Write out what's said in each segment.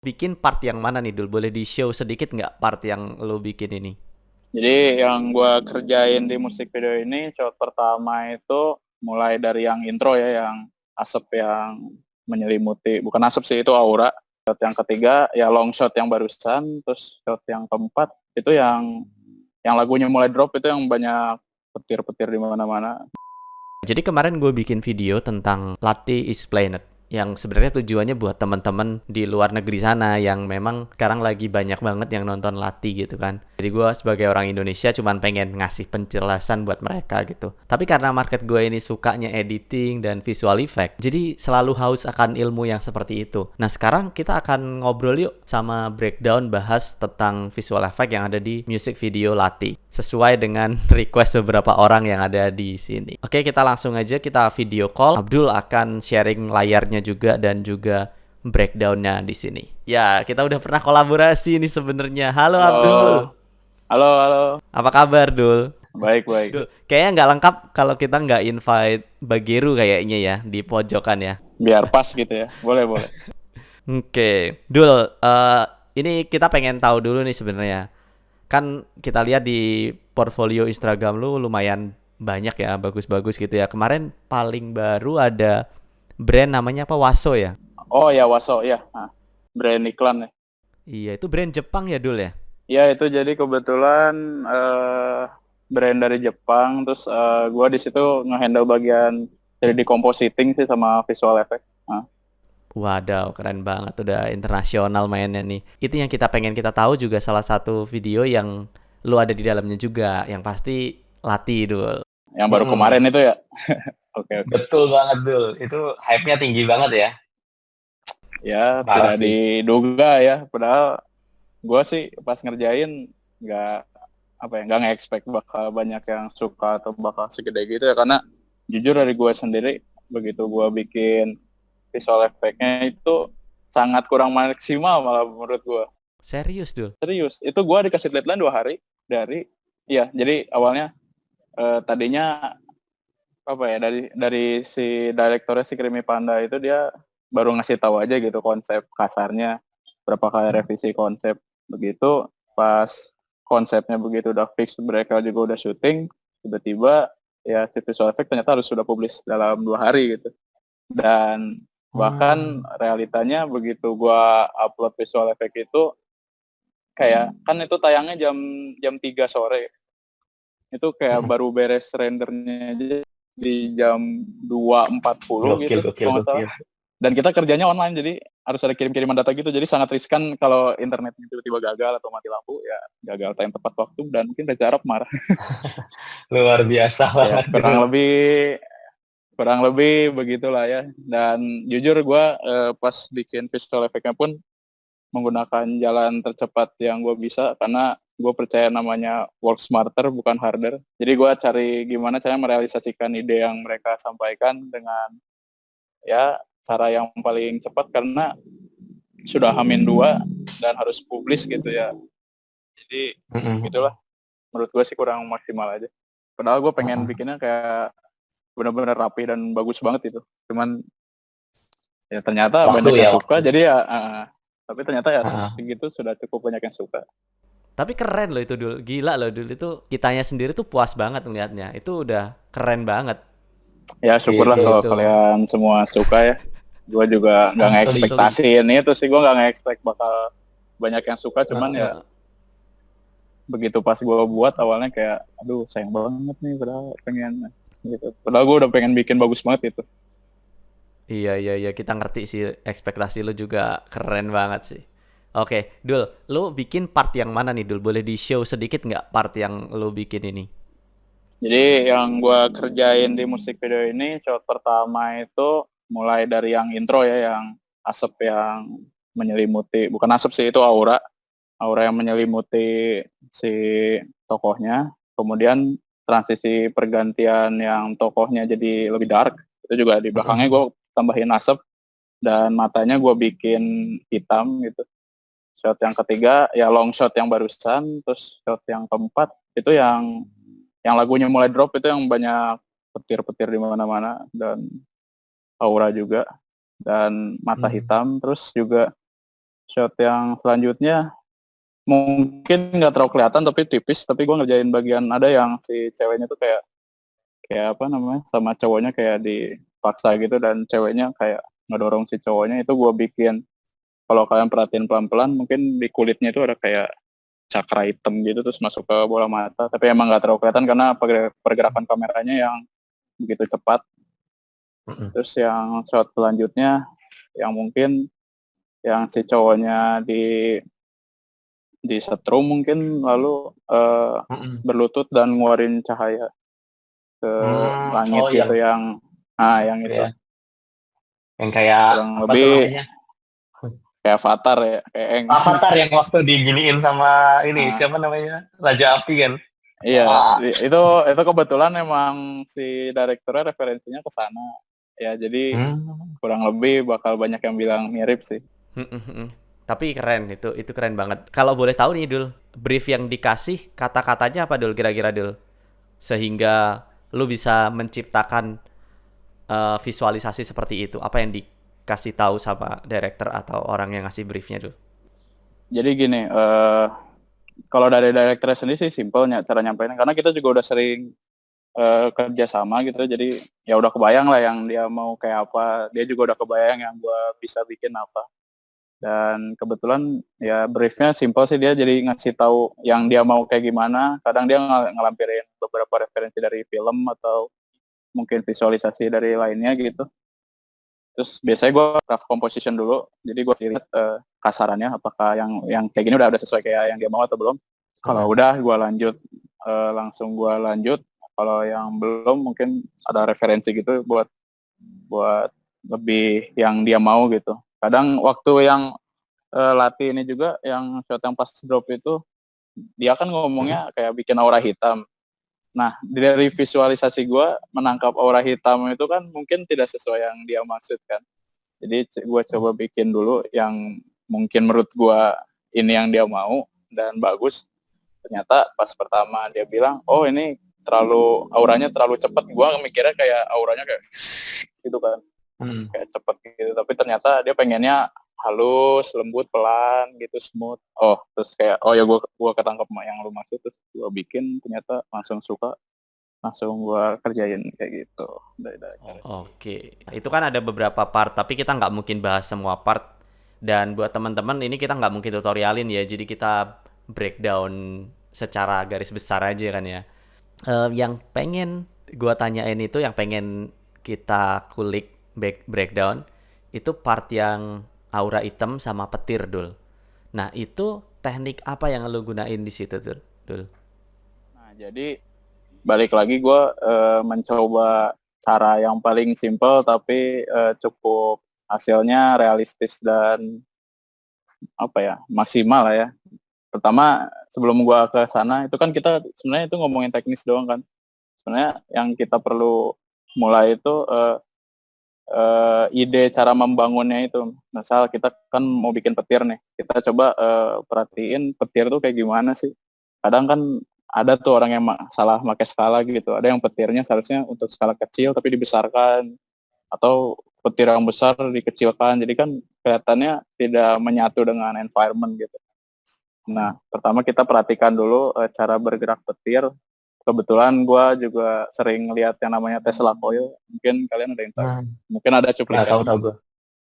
Bikin part yang mana nih Dul? Boleh di-show sedikit nggak part yang lo bikin ini? Jadi yang gue kerjain di musik video ini, shot pertama itu mulai dari yang intro ya, yang asap yang menyelimuti, bukan asap sih, itu aura. Shot yang ketiga ya long shot yang barusan, terus shot yang keempat itu yang lagunya mulai drop itu yang banyak petir-petir di mana-mana. Jadi kemarin gue bikin video tentang Latte is Planet yang sebenarnya tujuannya buat teman-teman di luar negeri sana yang memang sekarang lagi banyak banget yang nonton Lati gitu kan. Jadi gue sebagai orang Indonesia cuman pengen ngasih penjelasan buat mereka gitu. Tapi karena market gue ini sukanya editing dan visual effect, jadi selalu haus akan ilmu yang seperti itu. Nah sekarang kita akan ngobrol yuk sama breakdown bahas tentang visual effect yang ada di music video Lati sesuai dengan request beberapa orang yang ada di sini. Oke, kita langsung aja kita video call. Abdul akan sharing layarnya juga dan juga breakdownnya di sini. Ya, kita udah pernah kolaborasi nih sebenarnya. Halo Abdul. Halo, halo, halo. Apa kabar, Dul? Baik, baik. Dul, kayaknya nggak lengkap kalau kita nggak invite Bageru kayaknya ya di pojokan ya. Biar pas gitu ya. Boleh, boleh. Oke, Dul, ini kita pengen tahu dulu nih sebenarnya. Kan kita lihat di portfolio Instagram lu lumayan banyak ya, bagus-bagus gitu ya. Kemarin paling baru ada brand namanya apa, Waso ya? Oh ya, Waso ya. Nah, brand iklan ya. Iya, itu brand Jepang ya, Dul ya? Ya itu jadi kebetulan brand dari Jepang, terus gue di situ ngehandle bagian 3D compositing sih sama visual effect. Nah, Wadaw, keren banget. Udah internasional mainnya nih. Itu yang kita pengen kita tahu juga salah satu video yang lu ada di dalamnya juga. Yang pasti Lati, Dul. yang baru kemarin itu ya. Oke, oke. Betul banget, Dul. Itu hype-nya tinggi banget ya. Ya Parah tidak sih. diduga ya. Padahal gue sih pas ngerjain nggak nggak nge-expect bakal banyak yang suka atau bakal segede gitu ya. Karena jujur dari gue sendiri begitu gue bikin visual effect-nya itu sangat kurang maksimal malah menurut gue. Serius, Dul? Serius, itu gue dikasih deadline 2 hari dari, iya, jadi awalnya tadinya apa ya, dari si direkturnya si Krimi Panda itu dia baru ngasih tahu aja gitu konsep kasarnya, berapa kali revisi konsep, begitu pas konsepnya begitu udah fix, mereka juga udah syuting, tiba-tiba ya si visual effect ternyata harus sudah publish dalam 2 hari gitu. Dan bahkan realitanya begitu gua upload visual effect itu kayak kan itu tayangnya jam jam 3 sore. Itu kayak baru beres rendernya aja di jam 2.40 Gokil, gitu gokil, kalau nggak salah. gokil. Dan kita kerjanya online, jadi harus ada kirim-kiriman data gitu. Jadi sangat riskan kalau internetnya tiba-tiba gagal atau mati lampu, ya gagal tayang tepat waktu dan mungkin Reza Arab marah. Luar biasa Ya banget, Dul. kurang lebih begitulah ya. Dan jujur gue pas bikin visual effect-nya pun menggunakan jalan tercepat yang gue bisa, karena gue percaya namanya work smarter bukan harder. Jadi gue cari gimana caranya merealisasikan ide yang mereka sampaikan dengan ya cara yang paling cepat, karena sudah H-2 dan harus publish gitu ya. Jadi gitulah, menurut gue sih kurang maksimal aja. Padahal gue pengen bikinnya kayak benar-benar rapi dan bagus banget itu. Cuman ya ternyata banyak Waktu yang ya, suka, waktu. jadi ya tapi ternyata ya segitu sudah cukup banyak yang suka. Tapi keren loh itu, Dul. Gila loh, Dul. Itu kitanya sendiri tuh puas banget ngelihatnya. Itu udah keren banget. Ya syukurlah kalau Gitu. kalian semua suka ya. Gue juga nggak Asli. Asli. nge-ekspektasiin itu sih, gue nggak nge-expect bakal banyak yang suka, cuman ya Heeh. begitu pas gue buat awalnya kayak aduh sayang banget nih, padahal pengen gitu. Padahal gue udah pengen bikin bagus banget itu. Iya, iya, iya. Kita ngerti sih. Ekspektasi lu juga keren banget sih. Oke, Dul. Lu bikin part yang mana nih, Dul? Boleh di-show sedikit nggak part yang lu bikin ini? Jadi yang gue kerjain di musik video ini, shot pertama itu mulai dari yang intro ya, yang asap yang menyelimuti, bukan asap sih, itu aura. Aura yang menyelimuti si tokohnya. Kemudian transisi pergantian yang tokohnya jadi lebih dark. Itu juga di belakangnya gue tambahin asap dan matanya gue bikin hitam gitu. Shot yang ketiga ya long shot yang barusan, terus shot yang keempat itu yang lagunya mulai drop itu yang banyak petir-petir di mana-mana dan aura juga dan mata hitam, terus juga shot yang selanjutnya mungkin nggak terlalu kelihatan tapi tipis, tapi gue ngerjain bagian ada yang si ceweknya tuh kayak kayak apa namanya sama cowoknya kayak dipaksa gitu dan ceweknya kayak ngedorong si cowoknya itu gue bikin. Kalau kalian perhatiin pelan-pelan mungkin di kulitnya itu ada kayak cakra hitam gitu terus masuk ke bola mata, tapi emang nggak terlalu kelihatan karena pergerakan kameranya yang begitu cepat. Terus yang shot selanjutnya yang mungkin yang si cowoknya di setrum mungkin lalu berlutut dan ngeluarin cahaya ke langit gitu yang yang itu ya. Yang kayak kurang apa tuh lebih namanya? kayak Avatar ya, kayak Eng. Avatar yang waktu diginiin sama ini siapa namanya? Raja Api kan? Iya, Wah. itu kebetulan emang si direkturnya referensinya ke sana. Ya, jadi kurang lebih bakal banyak yang bilang mirip sih. Tapi keren, itu keren banget. Kalau boleh tahu nih Dul, brief yang dikasih kata-katanya apa Dul kira-kira Dul? Sehingga lu bisa menciptakan visualisasi seperti itu. Apa yang dikasih tahu sama director atau orang yang ngasih briefnya Dul? Jadi gini, kalau dari direkturnya sendiri sih simpelnya cara nyampainya, karena kita juga udah sering kerja sama gitu, jadi ya udah kebayang lah yang dia mau kayak apa, dia juga udah kebayang yang gue bisa bikin apa. Dan kebetulan ya briefnya simpel sih, dia jadi ngasih tahu yang dia mau kayak gimana. Kadang dia ngelampirin beberapa referensi dari film atau mungkin visualisasi dari lainnya gitu. Terus biasanya gue rough composition dulu, jadi gue lihat kasarannya apakah yang kayak gini udah sesuai kayak yang dia mau atau belum. Kalau udah gue lanjut, langsung gue lanjut. Kalau yang belum mungkin ada referensi gitu buat lebih yang dia mau gitu. Kadang waktu yang latih ini juga yang shot yang pas drop itu dia kan ngomongnya kayak bikin aura hitam. Nah dari visualisasi gue menangkap aura hitam itu kan mungkin tidak sesuai yang dia maksud kan. Jadi gue coba bikin dulu yang mungkin menurut gue ini yang dia mau dan bagus. Ternyata pas pertama dia bilang, oh ini auranya terlalu cepat. Gue mikirnya kayak auranya kayak gitu kan, kayak cepet gitu. Tapi ternyata dia pengennya halus, lembut, pelan gitu, smooth. Oh terus kayak ya gue ketangkep yang lu maksud, terus gue bikin, ternyata langsung suka, langsung gue kerjain kayak gitu dari Oke, itu kan ada beberapa part, tapi kita nggak mungkin bahas semua part. Dan buat teman-teman ini kita nggak mungkin tutorialin ya, jadi kita breakdown secara garis besar aja kan ya. Yang pengen gua tanyain itu, yang pengen kita kulik breakdown, itu part yang aura hitam sama petir Dul. Nah itu teknik apa yang lo gunain di situ Dul? Nah jadi balik lagi gue mencoba cara yang paling simple tapi cukup hasilnya realistis dan maksimal lah ya. Pertama sebelum gue ke sana itu kan kita sebenarnya itu ngomongin teknis doang kan. Sebenarnya yang kita perlu mulai itu ide cara membangunnya itu. Misal kita kan mau bikin petir nih, kita coba perhatiin petir tuh kayak gimana sih. Kadang kan ada tuh orang yang salah pakai skala gitu. Ada yang petirnya seharusnya untuk skala kecil tapi dibesarkan, atau petir yang besar dikecilkan. Jadi kan kelihatannya tidak menyatu dengan environment gitu. Nah, pertama kita perhatikan dulu cara bergerak petir. Kebetulan gue juga sering lihat yang namanya Tesla Coil. Mungkin kalian ada yang tahu. Mungkin ada cuplikan. Tahu gue.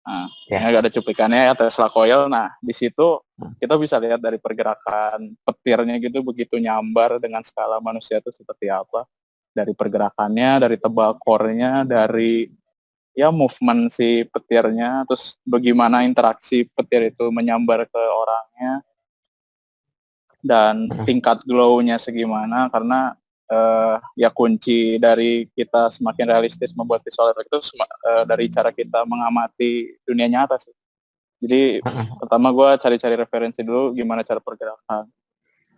Nah, ini ada cuplikannya ya Tesla Coil. Nah, di situ kita bisa lihat dari pergerakan petirnya gitu, begitu nyambar dengan skala manusia itu seperti apa. Dari pergerakannya, dari tebal core-nya, dari movement si petirnya, terus bagaimana interaksi petir itu menyambar ke orangnya, dan tingkat glow-nya segimana. Karena kunci dari kita semakin realistis membuat visual effect itu dari cara kita mengamati dunia nyata sih. Jadi pertama gue cari-cari referensi dulu gimana cara pergerakan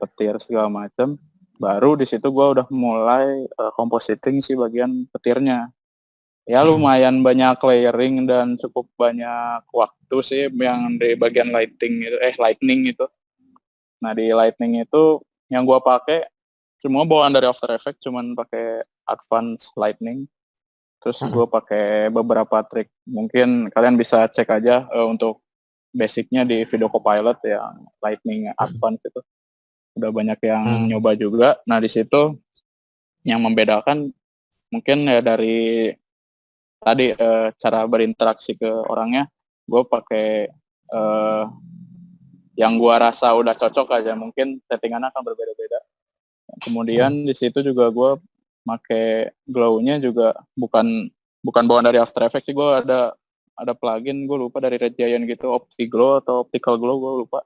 petir segala macam, baru di situ gue udah mulai compositing sih bagian petirnya. Ya lumayan banyak layering dan cukup banyak waktu sih yang di bagian lightning itu. Nah di lightning itu yang gue pakai semua bawaan dari After Effects, cuman pakai advance lightning. Terus gue pakai beberapa trik. Mungkin kalian bisa cek aja untuk basicnya di Video Copilot yang Lightning Advanced itu udah banyak yang nyoba juga. Nah di situ yang membedakan mungkin ya dari tadi cara berinteraksi ke orangnya, gue pakai yang gue rasa udah cocok aja, mungkin settingannya akan berbeda-beda. Kemudian di situ juga gue pakai glow-nya juga bukan bawaan dari After Effects sih, gue ada plugin, gue lupa dari Red Giant gitu, OptiGlow atau Optical Glow, gue lupa.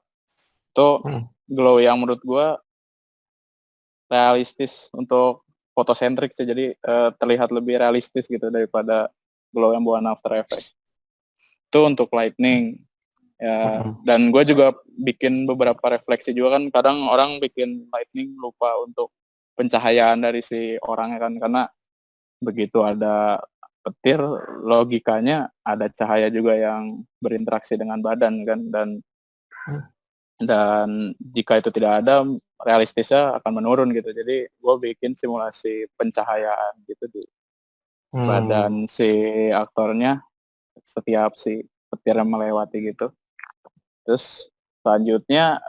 Itu glow yang menurut gue realistis untuk fotosentrik sih, jadi terlihat lebih realistis gitu daripada glow yang buatan After Effects. Itu untuk lightning. Ya, dan gue juga bikin beberapa refleksi juga kan, kadang orang bikin lightning lupa untuk pencahayaan dari si orangnya kan, karena begitu ada petir, logikanya ada cahaya juga yang berinteraksi dengan badan kan, dan jika itu tidak ada, realistisnya akan menurun gitu. Jadi gue bikin simulasi pencahayaan gitu di badan si aktornya setiap si petir melewati gitu. Terus selanjutnya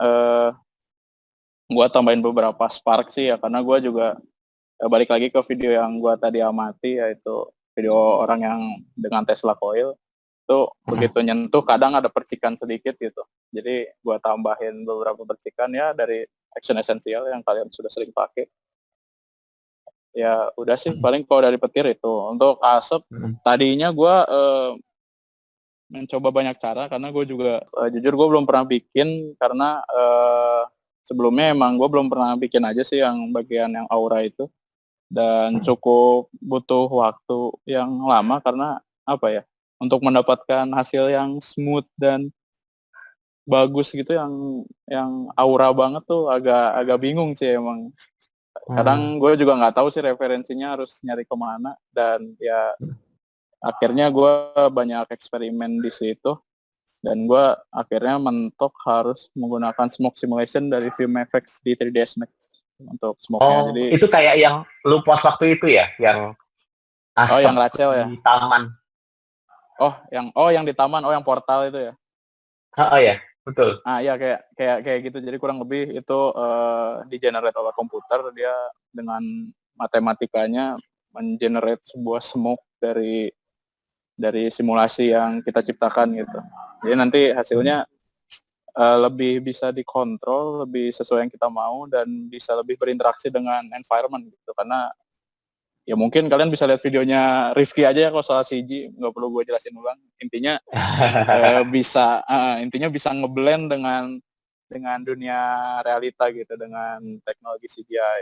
gue tambahin beberapa spark sih ya, karena gue juga balik lagi ke video yang gue tadi amati, yaitu video orang yang dengan Tesla coil itu begitu nyentuh kadang ada percikan sedikit gitu, jadi gue tambahin beberapa percikan ya dari action essential yang kalian sudah sering pakai. Ya udah sih paling kalau dari petir itu. Untuk asap tadinya gue mencoba banyak cara, karena gue juga jujur gue belum pernah bikin, karena sebelumnya emang gue belum pernah bikin aja sih yang bagian yang aura itu, dan cukup butuh waktu yang lama, karena apa ya, untuk mendapatkan hasil yang smooth dan bagus gitu, yang aura banget tuh agak bingung sih emang. Kadang gue juga nggak tahu sih referensinya harus nyari kemana, dan ya akhirnya gue banyak eksperimen di situ, dan gue akhirnya mentok harus menggunakan smoke simulation dari Vimefx di 3ds Max untuk smoke-nya. Jadi itu kayak yang lu post waktu itu ya, yang asap yang Rachel ya, di taman. yang di taman, yang portal itu ya. Ya, betul. Ya kayak gitu. Jadi kurang lebih itu di-generate oleh komputer, dia dengan matematikanya men-generate sebuah smoke dari simulasi yang kita ciptakan gitu. Jadi nanti hasilnya lebih bisa dikontrol, lebih sesuai yang kita mau, dan bisa lebih berinteraksi dengan environment gitu. Karena ya mungkin kalian bisa lihat videonya Rifki aja ya kalau soal CG, nggak perlu gue jelasin ulang. Intinya intinya bisa ngeblend dengan dunia realita gitu, dengan teknologi CGI.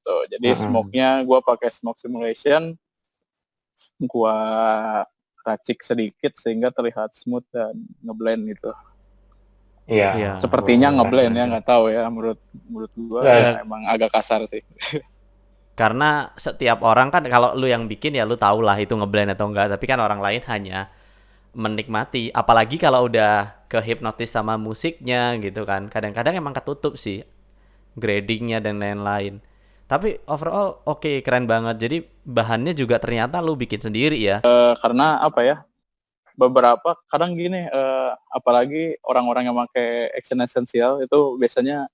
Gitu. Jadi smoke-nya gue pakai smoke simulation, gue racik sedikit sehingga terlihat smooth dan ngeblend gitu. Iya. Sepertinya ngeblend ya, nggak tahu ya, menurut gue emang agak kasar sih. Karena setiap orang kan, kalau lu yang bikin ya lu tau lah itu ngeblend atau enggak, tapi kan orang lain hanya menikmati, apalagi kalau udah kehipnotis sama musiknya gitu kan, kadang-kadang emang ketutup sih gradingnya dan lain-lain. Tapi overall oke, keren banget. Jadi bahannya juga ternyata lu bikin sendiri ya. Karena apa ya, beberapa kadang gini, apalagi orang-orang yang pakai action essential itu biasanya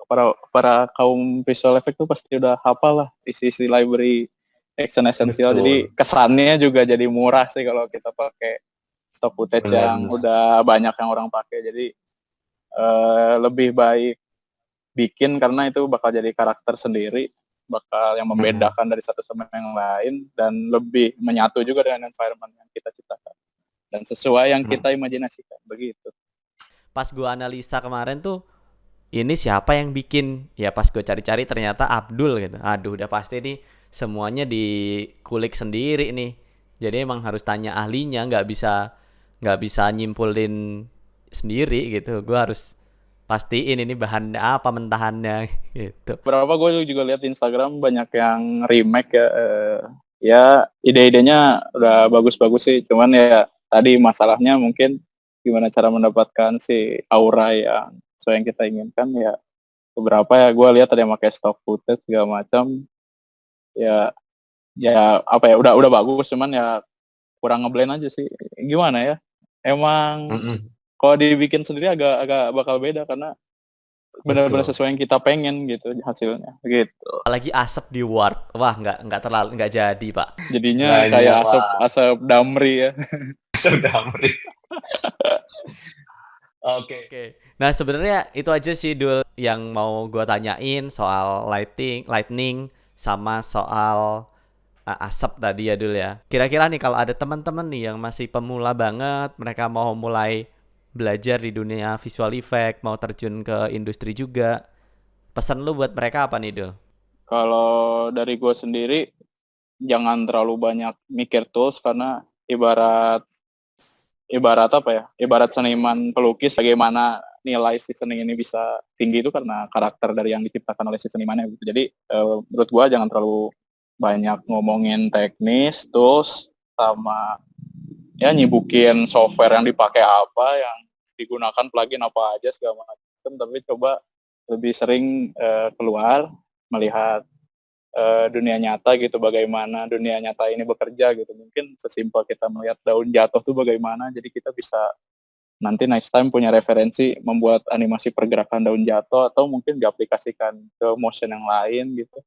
para kaum visual effect tuh pasti udah hafal lah isi library action essential. Betul. Jadi kesannya juga jadi murah sih kalau kita pakai stock footage yang udah banyak yang orang pakai. Jadi lebih baik bikin, karena itu bakal jadi karakter sendiri, bakal yang membedakan dari satu sama yang lain, dan lebih menyatu juga dengan environment yang kita ciptakan dan sesuai yang kita imajinasikan begitu. Pas gue analisa kemarin tuh, ini siapa yang bikin? Ya pas gue cari-cari ternyata Abdul gitu. Aduh, udah pasti nih semuanya dikulik sendiri nih. Jadi emang harus tanya ahlinya, nggak bisa nyimpulin sendiri gitu. Gue harus pastiin ini bahannya apa, mentahannya gitu. Berapa gue juga lihat di Instagram banyak yang remake ya. Ya ide-idenya udah bagus-bagus sih, cuman ya tadi masalahnya mungkin gimana cara mendapatkan si aura yang sesuai yang kita inginkan ya. Beberapa ya gue lihat ada yang pakai stock footage segala macam. Ya apa ya, udah bagus, cuman ya kurang ngeblend aja sih. Gimana ya? Emang Kalau dibikin sendiri agak bakal beda karena benar-benar Betul. sesuai yang kita pengen gitu hasilnya gitu. Apalagi asap di Word, wah nggak jadi Pak. Jadinya Nah, kayak iyalah. asap damri ya. Sudah Amri. Oke. Oke. Nah, sebenarnya itu aja sih Dul yang mau gua tanyain soal lightning sama soal asap tadi ya Dul ya. Kira-kira nih kalau ada teman-teman nih yang masih pemula banget, mereka mau mulai belajar di dunia visual effect, mau terjun ke industri juga, pesan lu buat mereka apa nih Dul? Kalau dari gue sendiri jangan terlalu banyak mikir tools karena ibarat ibarat apa ya? Ibarat seniman pelukis bagaimana nilai si seni ini bisa tinggi itu karena karakter dari yang diciptakan oleh si senimannya gitu. Jadi menurut gua jangan terlalu banyak ngomongin teknis, tools sama ya nyibukin software yang dipakai apa, yang digunakan plugin apa aja segala macam, tapi coba lebih sering keluar melihat dunia nyata gitu, bagaimana dunia nyata ini bekerja gitu. Mungkin sesimpel kita melihat daun jatuh tuh bagaimana, jadi kita bisa nanti next time punya referensi membuat animasi pergerakan daun jatuh atau mungkin diaplikasikan ke motion yang lain gitu.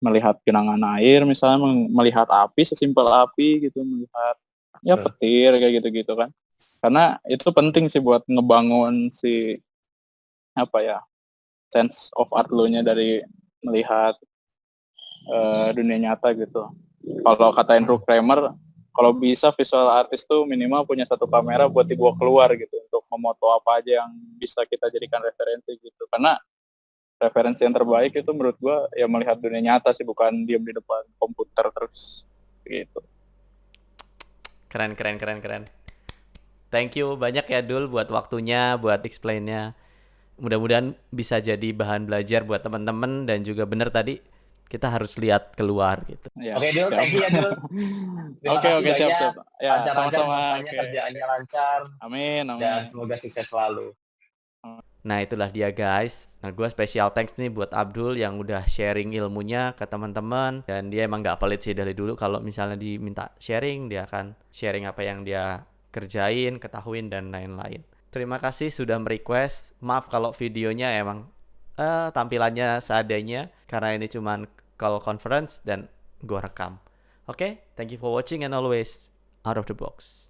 Melihat genangan air misalnya, melihat api sesimpel api gitu, melihat ya Betul. petir kayak gitu-gitu kan. Karena itu penting sih buat ngebangun si apa ya, sense of art lo-nya dari melihat dunia nyata gitu. Kalau kata Andrew Kramer, kalau bisa visual artist tuh minimal punya satu kamera buat dibawa keluar gitu untuk memoto apa aja yang bisa kita jadikan referensi gitu. Karena referensi yang terbaik itu menurut gua ya melihat dunia nyata sih, bukan diam di depan komputer terus gitu. Keren keren keren keren. Thank you banyak ya Dul buat waktunya, buat explain-nya. Mudah-mudahan bisa jadi bahan belajar buat teman-teman dan juga bener tadi kita harus lihat keluar gitu. Ya, Oke, Dul, siap. thank you ya, Dul. Terima kasih Oke, siap, banyak. siap. Ya, Lancar-lancar sama-sama. masanya, Oke. kerjaannya lancar, Amin, dan amin. semoga sukses selalu. Nah itulah dia guys. Nah gue special thanks nih buat Abdul yang udah sharing ilmunya ke teman-teman. Dan dia emang gak pelit sih dari dulu. Kalau misalnya diminta sharing, dia akan sharing apa yang dia kerjain, ketahuin, dan lain-lain. Terima kasih sudah merequest. Maaf kalau videonya emang tampilannya seadanya. Karena ini cuman call conference dan gue rekam. Oke, thank you for watching and always out of the box.